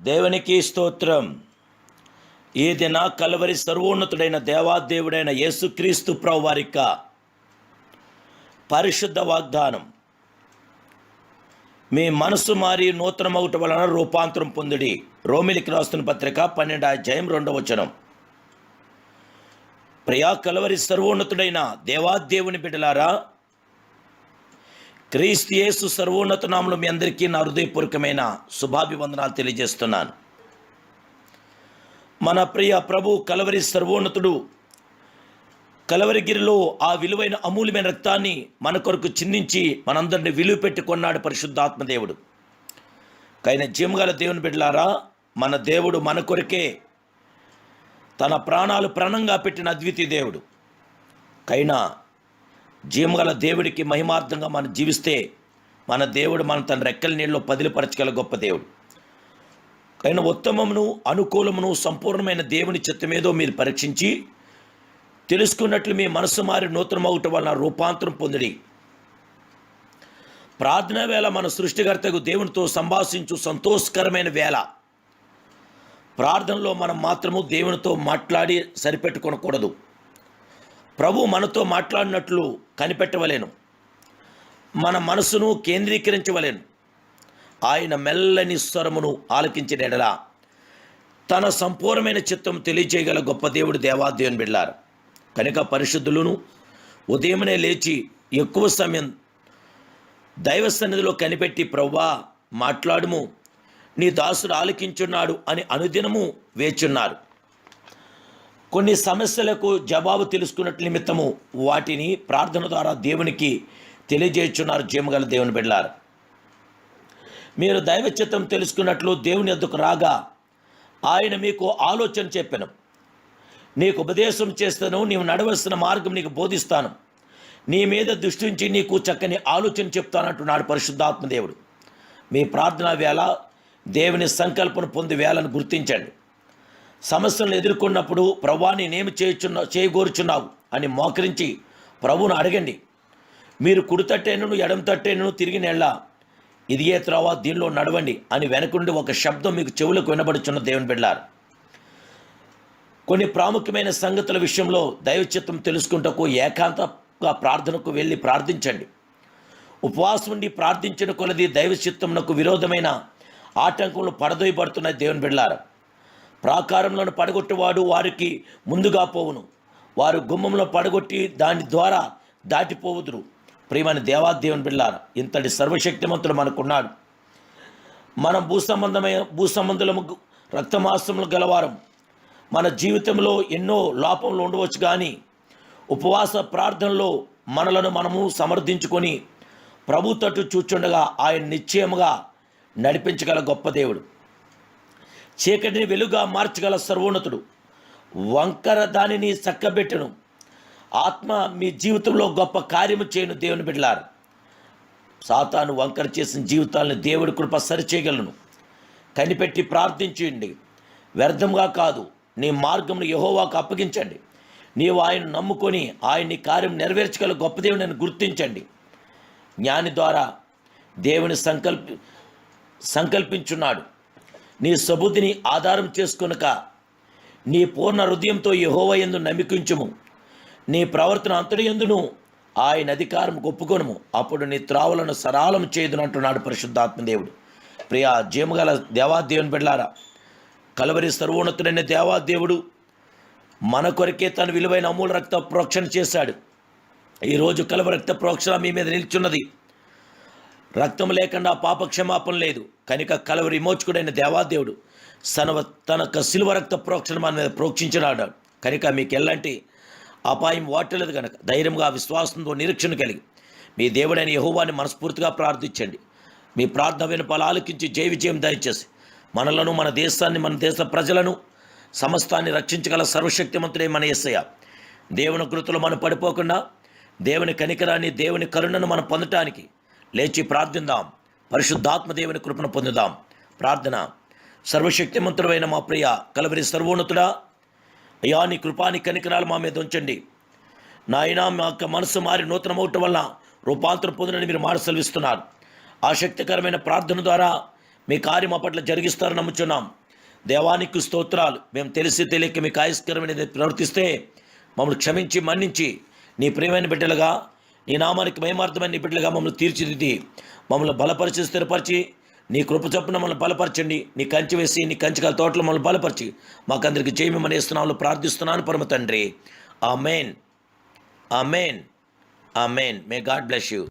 దేవునికి స్తోత్రం. ఈ దిన కల్వరి సర్వోన్నతుడైన దేవాదేవుడైన యేసుక్రీస్తు ప్రభు వారి పరిశుద్ధ వాగ్దానం, మీ మనసు మారి నూతనమగుట వలన రూపాంతరం పొందుడి. రోమిలికి రాస్తున్న పత్రిక 12వ అధ్యాయం 2వ వచనం. ప్రియా కల్వరి సర్వోన్నతుడైన దేవాదేవుని బిడ్డలారా, క్రీస్తు యేసు సర్వోన్నత నామములో మీ అందరికీ నా హృదయపూర్వకమైన శుభాభివందనాలు తెలియజేస్తున్నాను. మన ప్రియ ప్రభు కల్వరి సర్వోన్నతుడు కల్వరిగిరిలో ఆ విలువైన అమూల్యమైన రక్తాన్ని మన కొరకు చిందించి మనందరిని విలువ పెట్టి కొన్నాడు పరిశుద్ధాత్మదేవుడు. కైన జీవగల దేవుని బిడ్డలారా, మన దేవుడు మన కొరకే తన ప్రాణాలు ప్రాణంగా పెట్టిన అద్వితీయ దేవుడు. కైనా జీవగల దేవుడికి మహిమార్థంగా మనం జీవిస్తే మన దేవుడు మన తన రెక్కల నీళ్ళలో పదిలిపరచగల గొప్ప దేవుడు. కైనా ఉత్తమమును అనుకూలమును సంపూర్ణమైన దేవుని చిత్తమేదో మీరు పరీక్షించి తెలుసుకున్నట్లు మీ మనసు మారి నూతనమగుట వలన రూపాంతరం పొందిడి. ప్రార్థన వేళ మన సృష్టికర్తకు దేవునితో సంభాషించు సంతోషకరమైన వేళ. ప్రార్థనలో మనం మాత్రము దేవునితో మాట్లాడి సరిపెట్టుకొనకూడదు. ప్రభు మనతో మాట్లాడినట్లు కనిపెట్టవలేను. మన మనసును కేంద్రీకరించవలేను. ఆయన మెల్లని స్వరమును ఆలకించిన ఎడల తన సంపూర్ణమైన చిత్తం తెలియజేయగల గొప్ప దేవుడు దేవాదేవుని బిడ్డలారా. కనుక పరిశుద్ధులను ఉదయమనే లేచి ఎక్కువ సమయం దైవ సన్నిధిలో కనిపెట్టి, ప్రభువా మాట్లాడుము, నీ దాసుడు ఆలకించున్నాడు అని అనుదినము వేచున్నారు. కొన్ని సమస్యలకు జవాబు తెలుసుకున్నట్టు నిమిత్తము వాటిని ప్రార్థన ద్వారా దేవునికి తెలియజేస్తున్నారు. జీవగల దేవుని బిడ్డలారా, మీరు దైవ చిత్తం తెలుసుకున్నట్లు దేవుని యొద్దకు రాగా ఆయన మీకు ఆలోచన చెప్పాను, నీకు ఉపదేశం చేస్తాను, నీవు నడవలసిన మార్గం నీకు బోధిస్తాను, నీ మీద దృష్టి ఉంచి నీకు చక్కని ఆలోచన చెప్తానంటున్నాడు పరిశుద్ధాత్మదేవుడు. మీ ప్రార్థన వేళ దేవుని సంకల్పన పొంది వేళను గుర్తించండి. సమస్యలను ఎదుర్కొన్నప్పుడు ప్రభువా నేనేమి చేయగోరుచున్నావు అని మోకరించి ప్రభువును అడగండి. మీరు కుడి తట్టేను ఎడమ తట్టేను తిరిగి నెళ్ళ ఇదియే త్రోవ, దీనిలో నడవండి అని వెనకుండి ఒక శబ్దం మీకు చెవులకు వినబడుచున్న దేవుని బిడ్డలారా. కొన్ని ప్రాముఖ్యమైన సంగతుల విషయంలో దైవచిత్తం తెలుసుకుంటకు ఏకాంతంగా ప్రార్థనకు వెళ్ళి ప్రార్థించండి. ఉపవాసం ఉండి ప్రార్థించిన కొలది దైవచిత్తమునకు విరోధమైన ఆటంకములు పడదోయబడుతున్న దేవుని బిడ్డలారా. ప్రాకారంలో పడగొట్టేవాడు వారికి ముందుగా పోవును, వారు గుమ్మంలో పడగొట్టి దాని ద్వారా దాటిపోవుదురు. ప్రియమైన దేవాదేవుని బిడ్డలారా, ఇంతటి సర్వశక్తిమంతుడు మనకున్నాడు. మనం భూసంబంధులము రక్తమాంసములు గలవారం. మన జీవితంలో ఎన్నో లోపములు ఉండవచ్చు, కానీ ఉపవాస ప్రార్థనలో మనలను మనము సమర్థించుకొని ప్రభు తట్టు చూచుండగా ఆయన నిశ్చయముగా నడిపించగల గొప్ప దేవుడు. చీకటిని వెలుగా మార్చగల సర్వోన్నతుడు. వంకర దానిని చక్కబెట్టను. ఆత్మ మీ జీవితంలో గొప్ప కార్యము చేయను దేవుని బిడ్డలారు. సాతాను వంకర చేసిన జీవితాలను దేవుడి కృప సరిచేయగలను. కనిపెట్టి ప్రార్థించండి, వ్యర్థంగా కాదు. నీ మార్గమును యెహోవాకు అప్పగించండి. నీవు ఆయన నమ్ముకొని ఆయన్ని కార్యం నెరవేర్చగల గొప్ప దేవుని గుర్తించండి. జ్ఞాని ద్వారా దేవుని సంకల్పించున్నాడు. నీ సబుద్ధిని ఆధారం చేసుకొనక నీ పూర్ణ హృదయంతో యెహోవా యందు నమ్మికించుము. నీ ప్రవర్తన అంతటి యందును ఆయన అధికారం ఒప్పుకొనుము. అప్పుడు నీ త్రావులను సరాలము చేయదును అంటున్నాడు పరిశుద్ధాత్మదేవుడు. ప్రియా జీవగల దేవాదేవుని బిడ్డలారా, కల్వరి సర్వోన్నతుడైన దేవాదేవుడు మన కొరకే తన విలువైన అమూల రక్త ప్రోక్షణ చేశాడు. ఈరోజు కల్వరి రక్త ప్రోక్షణ మీ మీద నిల్చున్నది. రక్తం లేకుండా పాప క్షమాపణ లేదు. కనుక కల్వరి విమోచకుడైన దేవాదేవుడు తన శిలువ రక్త ప్రోక్షణ మన మీద ప్రోక్షించినాడు. కనుక మీకు ఎలాంటి అపాయం వాటలేదు. కనుక ధైర్యంగా విశ్వాసంతో నిరీక్షణ కలిగి మీ దేవుడైన యెహోవాని మనస్ఫూర్తిగా ప్రార్థించండి. మీ ప్రార్థన వినపాలు ఆలకించి జయ విజయం దయచేసి మనలను, మన దేశాన్ని, మన దేశ ప్రజలను, సమస్తాన్ని రక్షించగల సర్వశక్తిమంతుడే మన యేసయ్య. దేవుని కృతులు మనం పడిపోకుండా దేవుని కనికరాన్ని, దేవుని కరుణను మనం పొందటానికి లేచి ప్రార్థిద్దాం. పరిశుద్ధాత్మ దేవుని కృపను పొందుదాం. ప్రార్థన. సర్వశక్తిమంతుడైన మా ప్రియ కల్వరి సర్వోన్నతుడా, అయ్యా నీ కృపాని కనికరాలు మా మీద ఉంచండి. నాయనా మా యొక్క మనసు మారి నూతనమవటం వల్ల రూపాంతరం పొందినని మీరు మాట సెలవిస్తున్నారు. ఆసక్తికరమైన ప్రార్థన ద్వారా మీ కార్యం మా పట్ల జరిగిస్తారని నమ్ముచున్నాం. దేవానికి స్తోత్రాలు. మేము తెలిసి తెలియక మీకు ఆయస్కరమైనది ప్రవర్తిస్తే మమ్మల్ని క్షమించి మన్నించి నీ ప్రియమైన బిడ్డలుగా, నీ నామానికి మహిమార్థమైన నీ బిడ్డలుగా మమ్మల్ని తీర్చిదిద్ది మమ్మల్ని బలపరిచి స్థిరపరిచి నీ కృప చొప్పున మమ్మల్ని బలపరచండి. నీ కంచి వేసి నీ కంచికాల తోటలో మమ్మల్ని బలపరిచి మాకందరికి జయమని ఇస్తున్నాము ప్రార్థిస్తున్నాను పరమ తండ్రి. Amen, amen, amen. May God bless you.